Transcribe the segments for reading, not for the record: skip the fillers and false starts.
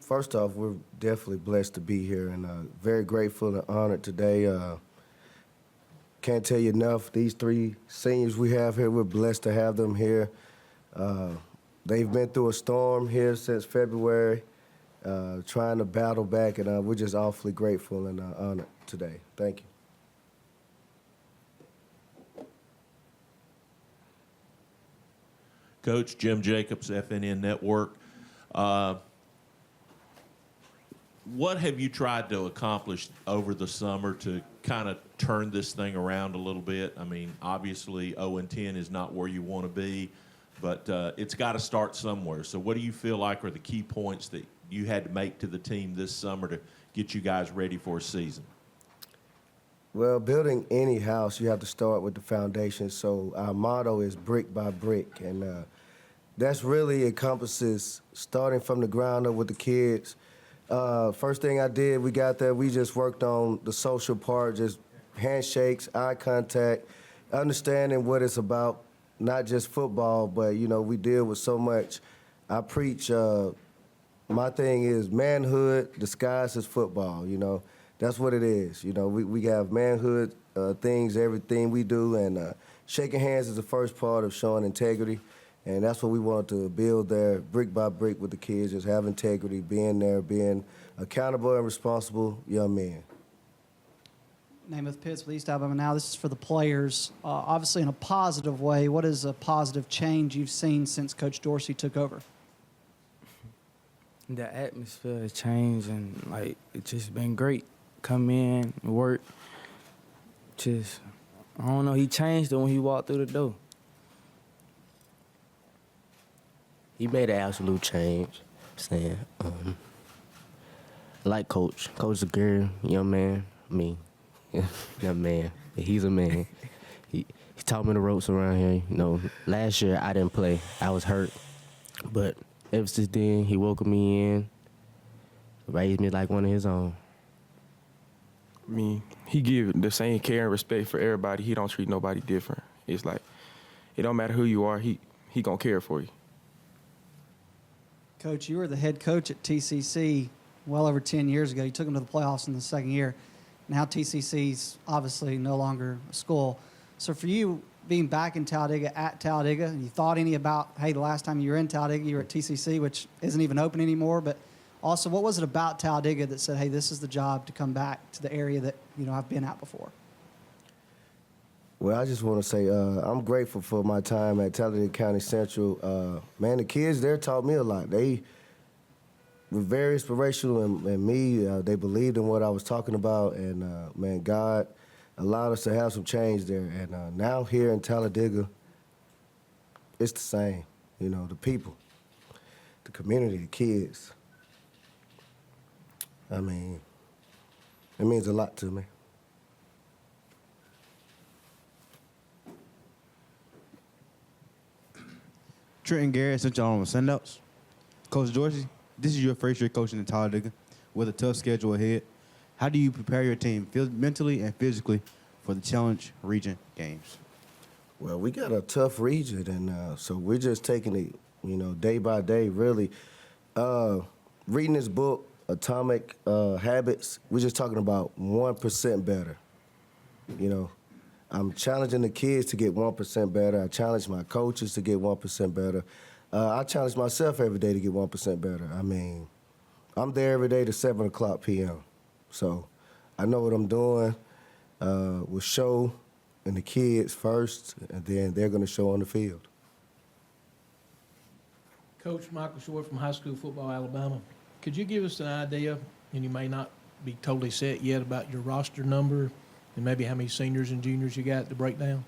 First off, we're definitely blessed to be here and very grateful and honored today. Can't tell you enough. These three seniors we have here, we're blessed to have them here. They've been through a storm here since February, trying to battle back, and we're just awfully grateful and honored today. Thank you. Coach Jim Jacobs, FNN Network. What have you tried to accomplish over the summer to kind of turn this thing around a little bit? I mean, obviously 0-10 is not where you want to be, but it's got to start somewhere. So what do you feel like are the key points that you had to make to the team this summer to get you guys ready for a season? Well, building any house, you have to start with the foundation. So our motto is brick by brick, and that's really encompasses starting from the ground up with the kids. First thing I did, we got there, we just worked on the social part, just handshakes, eye contact, understanding what it's about, not just football, but, you know, we deal with so much. I preach, my thing is manhood disguised as football, you know. That's what it is. You know, we have manhood things, everything we do, and shaking hands is the first part of showing integrity. And that's what we want to build there, brick by brick with the kids, just have integrity, being there, being accountable and responsible young men. Namath Pitts with East Alabama Now. This is for the players, obviously in a positive way. What is a positive change you've seen since Coach Dorsey took over? The atmosphere has changed, and, like, it's just been great. Come in, work, just, I don't know, he changed it when he walked through the door. He made an absolute change. Saying, like Coach is a girl, young man, me, young man. He's a man. He taught me the ropes around here. You know, last year I didn't play. I was hurt, but ever since then he welcomed me in, raised me like one of his own. I mean, he give the same care and respect for everybody. He don't treat nobody different. It's like, it don't matter who you are, he gonna care for you. Coach, you were the head coach at TCC well over 10 years ago. You took them to the playoffs in the second year. Now TCC's obviously no longer a school. So for you, being back in Talladega at Talladega, and you thought any about, hey, the last time you were in Talladega, you were at TCC, which isn't even open anymore, but also, what was it about Talladega that said, hey, this is the job to come back to the area that, you know, I've been at before? Well, I just want to say I'm grateful for my time at Talladega County Central. Man, the kids there taught me a lot. They were very inspirational in me. They believed in what I was talking about, and, man, God allowed us to have some change there. And now here in Talladega, it's the same. You know, the people, the community, the kids. I mean, it means a lot to me. Trenton Garrett, Central Alabama Sundowns. Coach Dorsey, this is your first year coaching in Talladega with a tough schedule ahead. How do you prepare your team mentally and physically for the Challenge Region games? Well, we got a tough region, and so we're just taking it, you know, day by day, really. Reading this book, Atomic Habits, we're just talking about 1% better. You know, I'm challenging the kids to get 1% better. I challenge my coaches to get 1% better. I challenge myself every day to get 1% better. I mean, I'm there every day to 7 o'clock p.m. So I know what I'm doing. We'll show and the kids first, and then they're going to show on the field. Coach Michael Short from High School Football Alabama. Could you give us an idea, and you may not be totally set yet, about your roster number and maybe how many seniors and juniors you got to break down?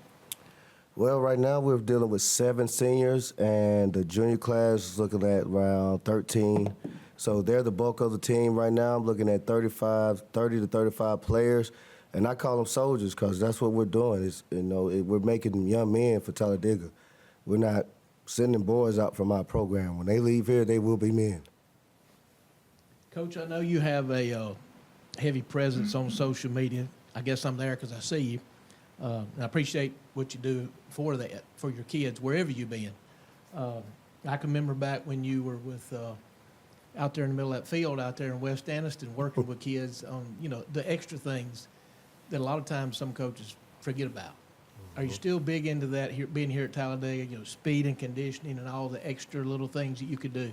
Well, right now we're dealing with 7 seniors, and the junior class is looking at around 13. So they're the bulk of the team right now. I'm looking at 30 to 35 players, and I call them soldiers because that's what we're doing. Is, you know, we're making young men for Talladega. We're not sending boys out from our program. When they leave here, they will be men. Coach, I know you have a heavy presence on social media. I guess I'm there because I see you. And I appreciate what you do for that, for your kids, wherever you've been. I can remember back when you were with out there in the middle of that field out there in West Anniston working with kids on, the extra things that a lot of times some coaches forget about. Are you still big into that here, being here at Talladega, speed and conditioning and all the extra little things that you could do?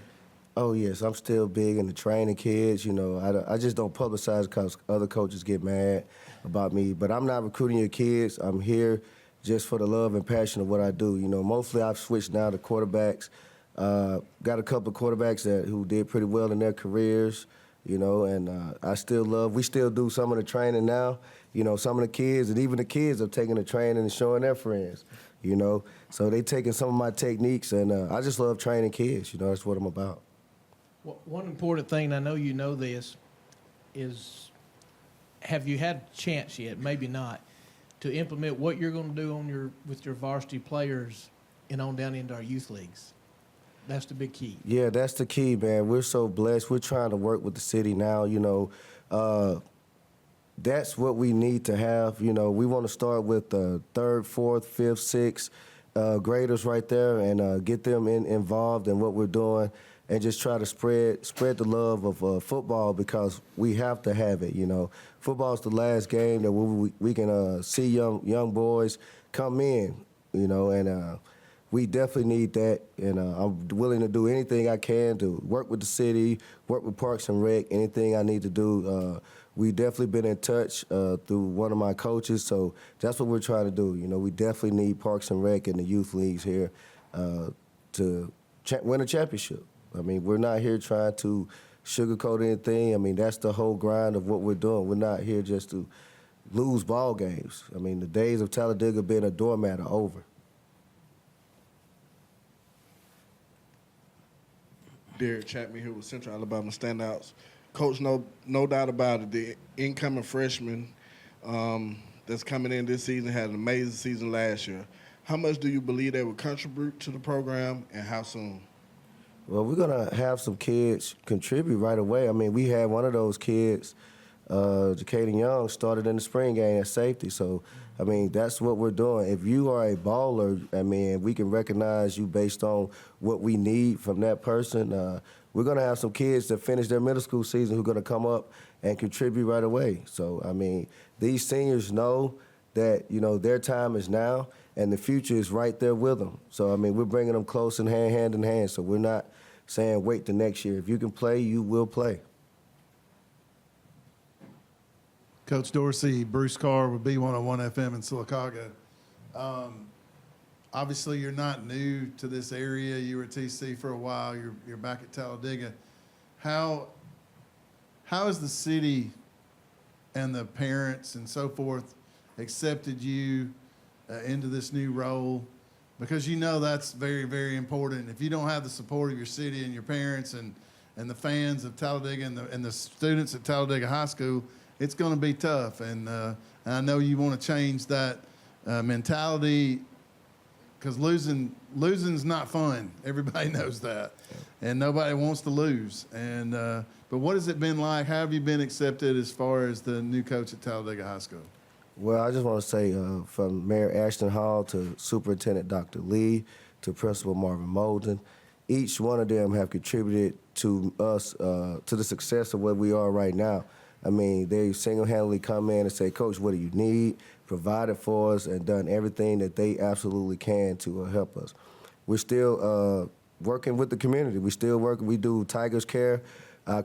Oh, yes, I'm still big into training kids. I just don't publicize because other coaches get mad about me. But I'm not recruiting your kids. I'm here just for the love and passion of what I do. Mostly I've switched now to quarterbacks. Got a couple of quarterbacks who did pretty well in their careers, and we still do some of the training now. Some of the kids, and even the kids are taking the training and showing their friends, So they taking some of my techniques, and I just love training kids. That's what I'm about. Well, one important thing, and I know you know this, is have you had a chance yet, maybe not, to implement what you're going to do with your varsity players and on down into our youth leagues? That's the big key. Yeah, that's the key, man. We're so blessed. We're trying to work with the city now, that's what we need to have. We want to start with the 3rd, 4th, 5th, 6th graders right there and get them involved in what we're doing and just try to spread the love of football because we have to have it, Football's the last game that we can see young boys come in, and we definitely need that, and I'm willing to do anything I can to work with the city, work with Parks and Rec, anything I need to do. We definitely been in touch through one of my coaches, so that's what we're trying to do. We definitely need Parks and Rec and the youth leagues here to win a championship. We're not here trying to sugarcoat anything. That's the whole grind of what we're doing. We're not here just to lose ball games. The days of Talladega being a doormat are over. Derek Chapman here with Central Alabama Standouts. Coach, no doubt about it, the incoming freshman that's coming in this season had an amazing season last year. How much do you believe they will contribute to the program, and how soon? Well, we're going to have some kids contribute right away. We had one of those kids, Jacaden Young, started in the spring game at safety. So, that's what we're doing. If you are a baller, we can recognize you based on what we need from that person. We're going to have some kids that finish their middle school season who are going to come up and contribute right away. So, these seniors know that, their time is now and the future is right there with them. So, we're bringing them close in hand in hand. So we're not saying wait the next year. If you can play, you will play. Coach Dorsey, Bruce Carr with B101 FM in Sylacauga. Obviously, you're not new to this area. You were at TC for a while. You're back at Talladega. How has the city and the parents and so forth accepted you into this new role? Because that's very, very important. If you don't have the support of your city and your parents and the fans of Talladega and the students at Talladega High School, it's going to be tough. And I know you want to change that mentality because losing's not fun. Everybody knows that, and nobody wants to lose. And but what has it been like? How have you been accepted as far as the new coach at Talladega High School? Well, I just want to say from Mayor Ashton Hall to Superintendent Dr. Lee to Principal Marvin Molden, each one of them have contributed to us, to the success of where we are right now. They single-handedly come in and say, Coach, what do you need? Provided for us and done everything that they absolutely can to help us. We're still working with the community. We still work. We do Tigers Care,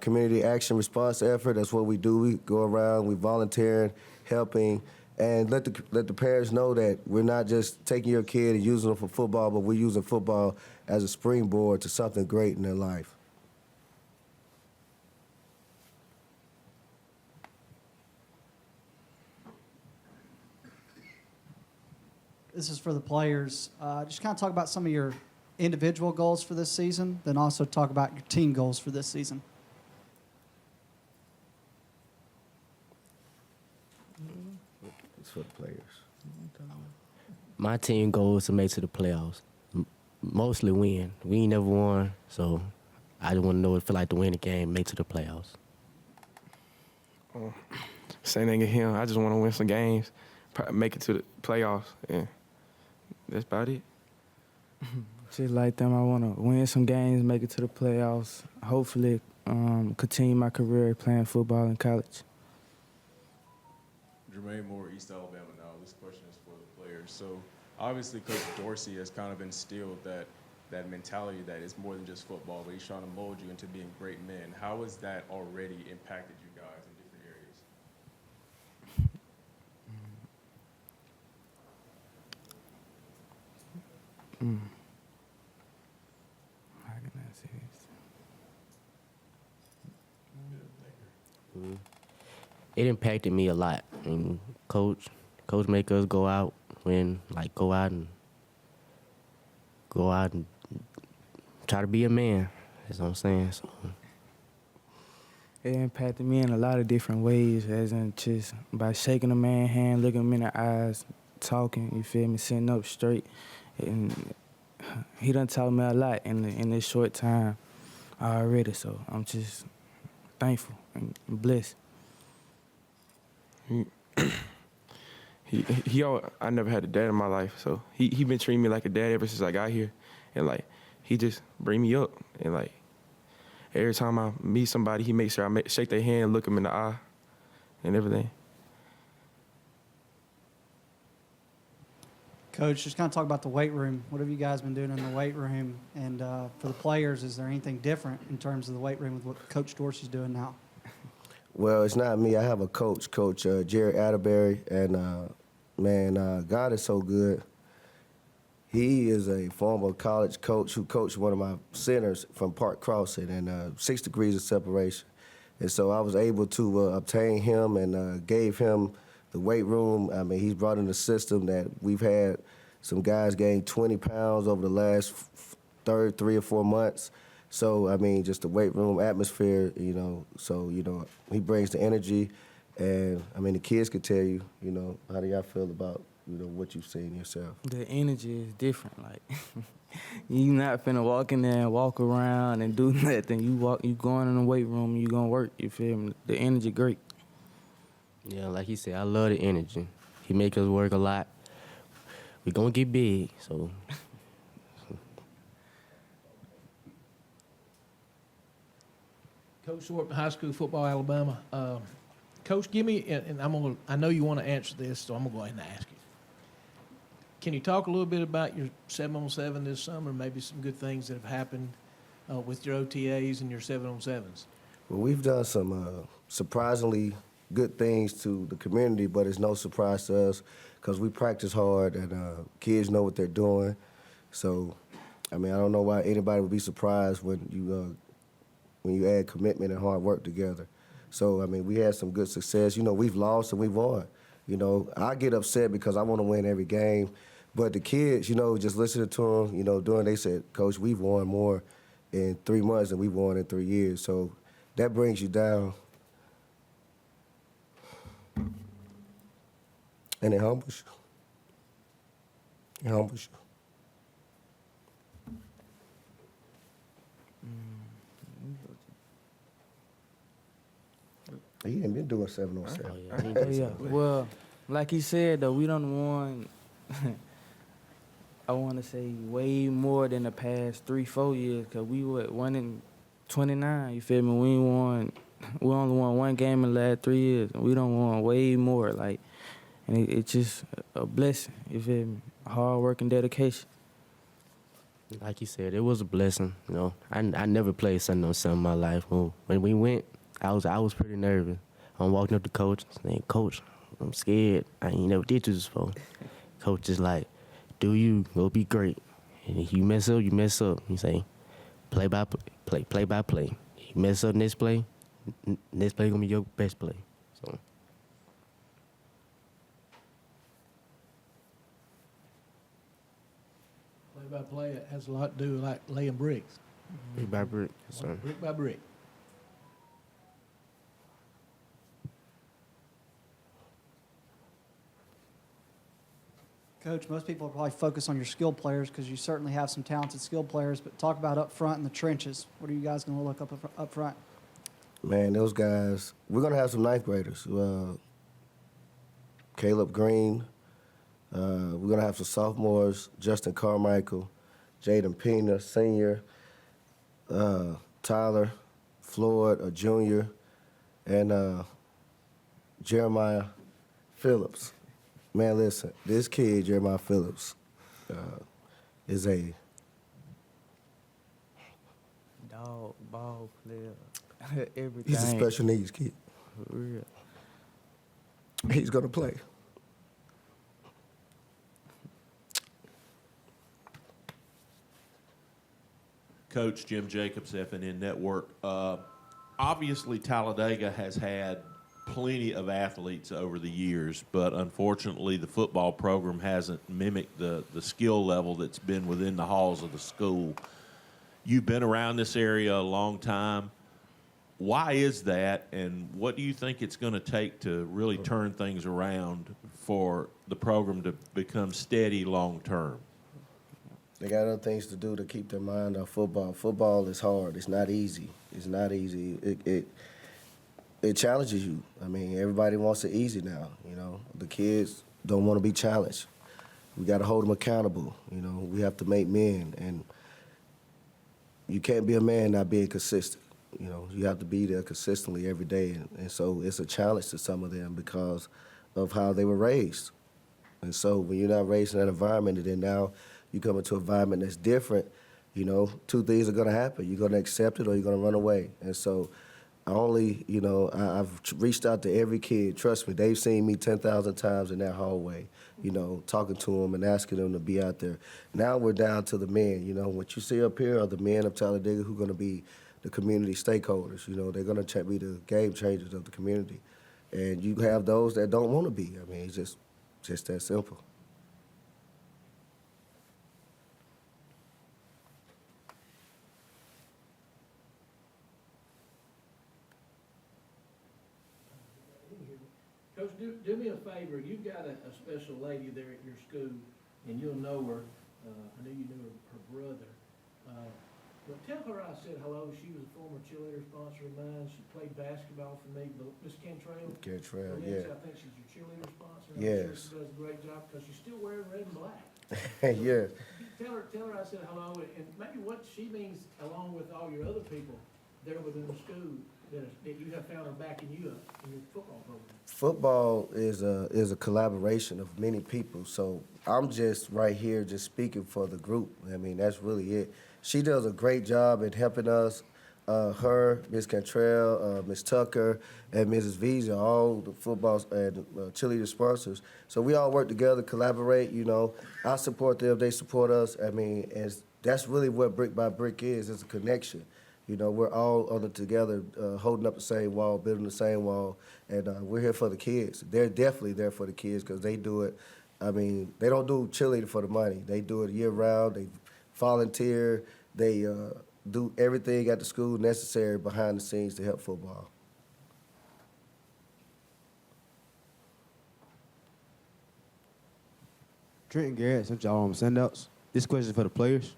community action response effort. That's what we do. We go around, we volunteering, helping, and let the parents know that we're not just taking your kid and using them for football, but we're using football as a springboard to something great in their life. This is for the players. Just kind of talk about some of your individual goals for this season, then also talk about your team goals for this season. It's for the players. My team goes to make it to the playoffs. Mostly win. We ain't never won, so I just want to know what it feel like to win a game, make it to the playoffs. Same thing as him. I just want to win some games, make it to the playoffs, and that's about it. Just like them, I want to win some games, make it to the playoffs, hopefully continue my career playing football in college. Jermaine Moore, East Alabama now. This question is for the players. So obviously Coach Dorsey has kind of instilled that mentality that it's more than just football, but he's trying to mold you into being great men. How has that already impacted you guys in different areas? How can I say this? It impacted me a lot. And coach make us go out and try to be a man. That's what I'm saying. So, It impacted me in a lot of different ways, as in just by shaking a man's hand, looking him in the eyes, talking, you feel me, sitting up straight. And he done taught me a lot in this short time already, so I'm just thankful and blessed. I never had a dad in my life, so he been treating me like a dad ever since I got here, and like he just bring me up, and like every time I meet somebody, he makes sure I shake their hand, look them in the eye, and everything. Coach, just kind of talk about the weight room. What have you guys been doing in the weight room? And for the players, is there anything different in terms of the weight room with what Coach Dorsey's doing now? Well, it's not me. I have a coach, Jerry Atterbury, and God is so good. He is a former college coach who coached one of my centers from Park Crossing, and 6 degrees of separation. And so I was able to obtain him and gave him the weight room. I mean, he's brought in a system that we've had some guys gain 20 pounds over the last 3 or 4 months. So, I mean, just the weight room atmosphere, so, he brings the energy. And, I mean, the kids could tell you, how do y'all feel about, what you've seen yourself? The energy is different. Like, you not finna walk in there and walk around and do nothing. You going in the weight room, you gonna work, you feel me? The energy great. yeah, like he said, I love the energy. He make us work a lot. We gonna get big, so. Coach Thorpe, high school football, Alabama. Coach, give me, and I know you want to answer this, so I'm gonna go ahead and ask you. Can you talk a little bit about your 7-on-7 this summer? Maybe some good things that have happened with your OTAs and your 7-on-7s. Well, we've done some surprisingly good things to the community, but it's no surprise to us because we practice hard and kids know what they're doing. So, I mean, I don't know why anybody would be surprised when you add commitment and hard work together. So, I mean, we had some good success. We've lost and we've won. I get upset because I want to win every game. But the kids, just listening to them, they said, Coach, we've won more in 3 months than we've won in 3 years. So that brings you down. And it humbles you. It humbles you. He ain't been doing 7-on-7. Oh, Yeah. Well, like he said, though, we done won, I want to say, way more than the past 3-4 years, because we were 1-29, you feel me? We only won 1 game in the last 3 years, and we done won way more, and it's just a blessing, you feel me? Hard work and dedication. Like you said, it was a blessing. I never played 7-on-7 in my life. When we went, I was pretty nervous. I'm walking up to coach, saying, Coach, I'm scared. I ain't never did this before. Coach is like, do you, go be great. And if you mess up, you mess up. He say, play by play. You mess up next play gonna be your best play. So. Play-by-play has a lot to do with like laying bricks. Brick by brick. So. Brick by brick. Coach, most people probably focus on your skill players because you certainly have some talented skill players, but talk about up front in the trenches. What are you guys going to look up front? Man, those guys, we're going to have some ninth graders. Caleb Green. We're going to have some sophomores, Justin Carmichael, Jaden Pena, senior, Tyler Floyd, a junior, and Jeremiah Phillips. Man, listen, this kid, Jeremiah Phillips, is a Dog, ball player, everything. he's a special needs kid. For real. He's gonna play. Coach Jim Jacobs, FNN Network. Obviously, Talladega has had plenty of athletes over the years, but unfortunately, the football program hasn't mimicked the skill level that's been within the halls of the school. You've been around this area a long time. Why is that, and what do you think it's going to take to really turn things around for the program to become steady long term? They got other things to do to keep their mind off football. Football is hard. It's not easy. It's not easy. It challenges you. I mean, everybody wants it easy now. You know, the kids don't want to be challenged. We got to hold them accountable. You know, we have to make men, and you can't be a man not being consistent. You know, you have to be there consistently every day, and so it's a challenge to some of them because of how they were raised. And so when you're not raised in that environment, and then now you come into an environment that's different, you know, two things are going to happen. You're going to accept it or you're going to run away. And so I've reached out to every kid. Trust me, they've seen me 10,000 times in that hallway, you know, talking to them and asking them to be out there. Now we're down to the men. You know, what you see up here are the men of Talladega who are going to be the community stakeholders. You know, they're going to be the game changers of the community. And you have those that don't want to be. I mean, it's just that simple. Coach, do me a favor. You've got a special lady there at your school, and you'll know her. I know you knew her brother. But tell her I said hello. She was a former cheerleader sponsor of mine. She played basketball for me. Miss Cantrell. Cantrell, Valencia, yeah. I think she's your cheerleader sponsor. Yes. I'm sure she does a great job because she's still wearing red and black. Yeah. Tell her I said hello, and maybe what she means, along with all your other people there within the school, that you have found her backing you up in your football program. Football is a collaboration of many people. So I'm just right here just speaking for the group. I mean, that's really it. She does a great job in helping us. Her, Miss Cantrell, Miss Tucker, and Mrs. Visa, all the football and cheerleader sponsors. So we all work together, collaborate. You know, I support them, they support us. I mean, that's really what Brick by Brick is. It's a connection. You know, we're all on it together, holding up the same wall, building the same wall, and we're here for the kids. They're definitely there for the kids because they do it. I mean, they don't do cheerleading for the money. They do it year round. They volunteer. They do everything at the school necessary behind the scenes to help football. Trent and Garrett, since y'all on sendouts, this question is for the players.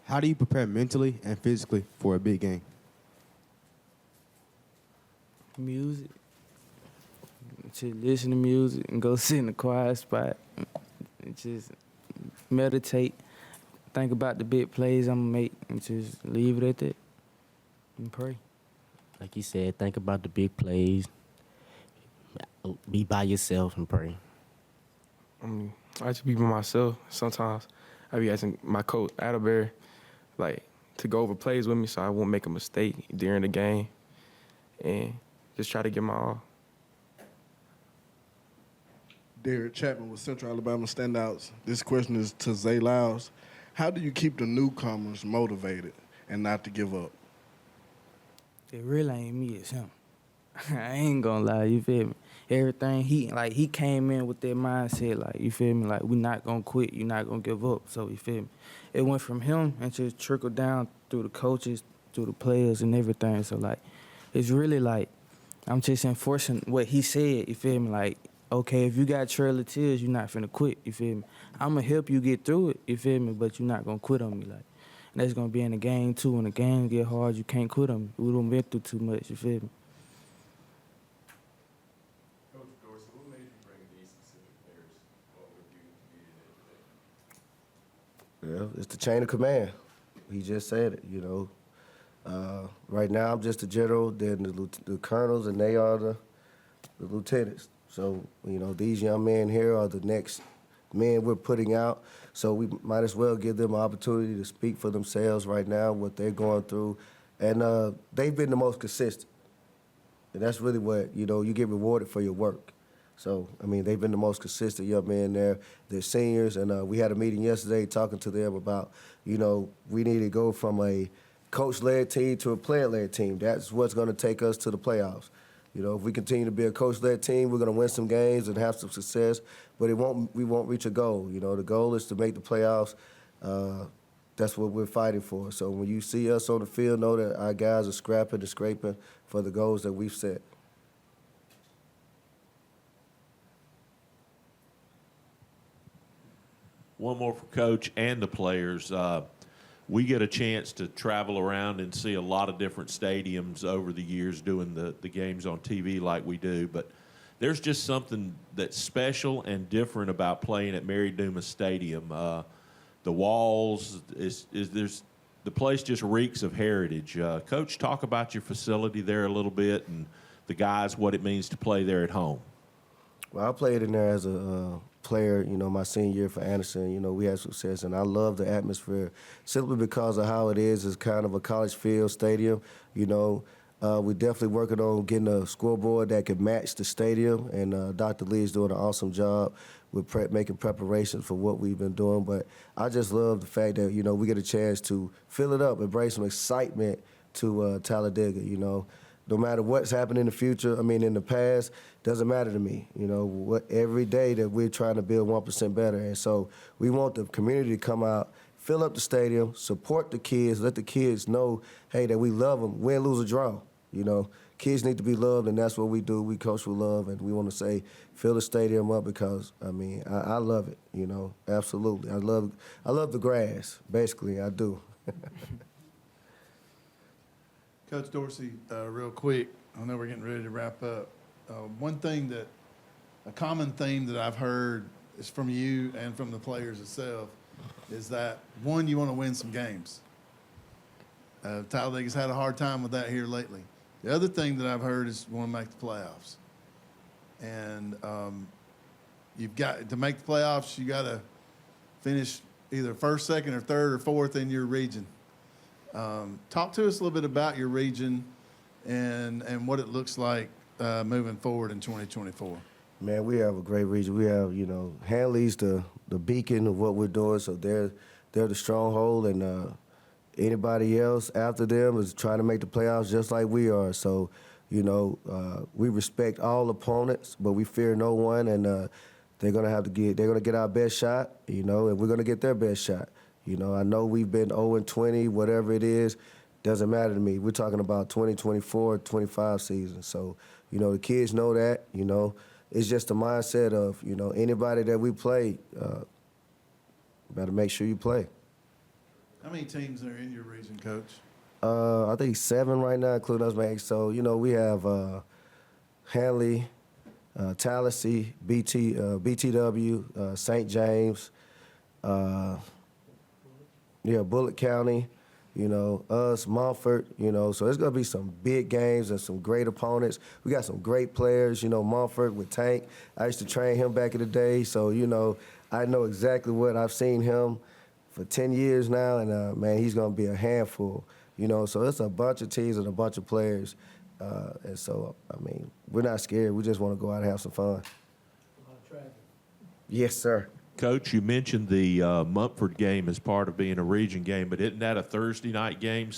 How do you prepare mentally and physically for a big game? Music. Just listen to music and go sit in a quiet spot and just meditate. Think about the big plays I'm gonna make and just leave it at that and pray. Like you said, think about the big plays. Be by yourself and pray. I just be by myself. Sometimes I be asking my coach, Adalberry, like, to go over plays with me so I won't make a mistake during the game and just try to get my all. Derek Chapman with Central Alabama Standouts. This question is to Zay Lyles. How do you keep the newcomers motivated and not to give up? It really ain't me, it's him. I ain't gonna lie, you feel me? Everything he came in with that mindset, like, you feel me? Like, we not gonna quit, you not gonna give up. So, you feel me? It went from him and just trickled down through the coaches, through the players and everything. So, like, it's really like, I'm just enforcing what he said, you feel me? Like, okay, if you got trail of tears, you're not finna quit, you feel me? I'm gonna help you get through it, you feel me? But you're not gonna quit on me, like. And that's gonna be in the game, too. When the game get hard, you can't quit on me. We done been through too much, you feel me? Coach Dorsey, what made you bring these specific players with you to be today? Well, it's the chain of command. He just said it, you know. Right now, I'm just the general, then the colonels, and they are the lieutenants. So, you know, these young men here are the next men we're putting out. So we might as well give them an opportunity to speak for themselves right now, what they're going through. And they've been the most consistent. And that's really what, you know, you get rewarded for your work. So, I mean, they've been the most consistent young men there. They're seniors, and we had a meeting yesterday talking to them about, you know, we need to go from a coach-led team to a player-led team. That's what's going to take us to the playoffs. You know, if we continue to be a coach-led team, we're going to win some games and have some success, but we won't reach a goal. You know, the goal is to make the playoffs. That's what we're fighting for. So when you see us on the field, know that our guys are scrapping and scraping for the goals that we've set. One more for Coach and the players. We get a chance to travel around and see a lot of different stadiums over the years doing the games on TV like we do, but there's just something that's special and different about playing at Mary Dumas Stadium. The walls, the place just reeks of heritage. Coach, talk about your facility there a little bit and the guys, what it means to play there at home. Well, I played in there as a player, you know, my senior year for Anderson. You know, we had success, and I love the atmosphere simply because of how it is. It's kind of a college field stadium. You know, we're definitely working on getting a scoreboard that could match the stadium, and Dr. Lee is doing an awesome job with making preparations for what we've been doing. But I just love the fact that, you know, we get a chance to fill it up and bring some excitement to Talladega, you know. No matter what's happened in the future, I mean, in the past, doesn't matter to me. You know, every day that we're trying to build 1% better. And so we want the community to come out, fill up the stadium, support the kids, let the kids know, hey, that we love them, win, lose, or draw. You know, kids need to be loved, and that's what we do. We coach with love, and we want to say, fill the stadium up because, I mean, I love it, you know, absolutely. I love the grass, basically, I do. Coach Dorsey, real quick, I know we're getting ready to wrap up. A common theme that I've heard is from you and from the players itself is that, one, you want to win some games. Talladega's had a hard time with that here lately. The other thing that I've heard is you want to make the playoffs. And you've got to make the playoffs, you got to finish either first, second, or third, or fourth in your region. Talk to us a little bit about your region and what it looks like moving forward in 2024. Man, we have a great region. We have, you know, Hanley's the beacon of what we're doing, so they're the stronghold, and anybody else after them is trying to make the playoffs just like we are. So, you know, we respect all opponents, but we fear no one, and they're gonna get our best shot, you know, and we're gonna get their best shot. You know, I know we've been 0-20, whatever it is, doesn't matter to me. We're talking about 2024, 25 season. So, you know, the kids know that, you know. It's just the mindset of, you know, anybody that we play, better make sure you play. How many teams are in your region, Coach? I think 7 right now, including us, man. So, you know, we have Hanley, Tallahassee, BTW, St. James, Bullitt County, you know, us, Montfort, you know. So it's going to be some big games and some great opponents. We got some great players, you know, Montfort with Tank. I used to train him back in the day. So, you know, I know exactly what I've seen him for 10 years now, and, man, he's going to be a handful, you know. So it's a bunch of teams and a bunch of players. And so, I mean, we're not scared. We just want to go out and have some fun. Yes, sir. Coach, you mentioned the Mumford game as part of being a region game, but isn't that a Thursday night game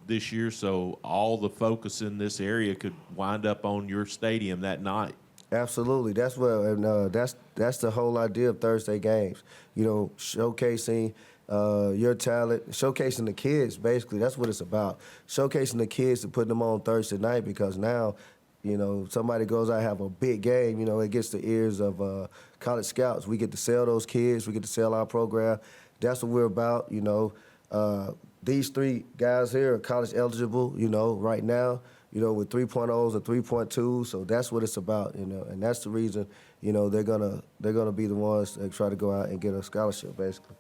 this year? So all the focus in this area could wind up on your stadium that night. Absolutely. That's the whole idea of Thursday games. You know, showcasing your talent, showcasing the kids, basically. That's what it's about. Showcasing the kids and putting them on Thursday night, because now, you know, somebody goes out and have a big game, you know, it gets the ears of college scouts. We get to sell those kids. We get to sell our program. That's what we're about, you know. These 3 guys here are college eligible, you know, right now, you know, with 3.0s and 3.2s. So that's what it's about, you know, and that's the reason, you know, they're gonna be the ones that try to go out and get a scholarship, basically.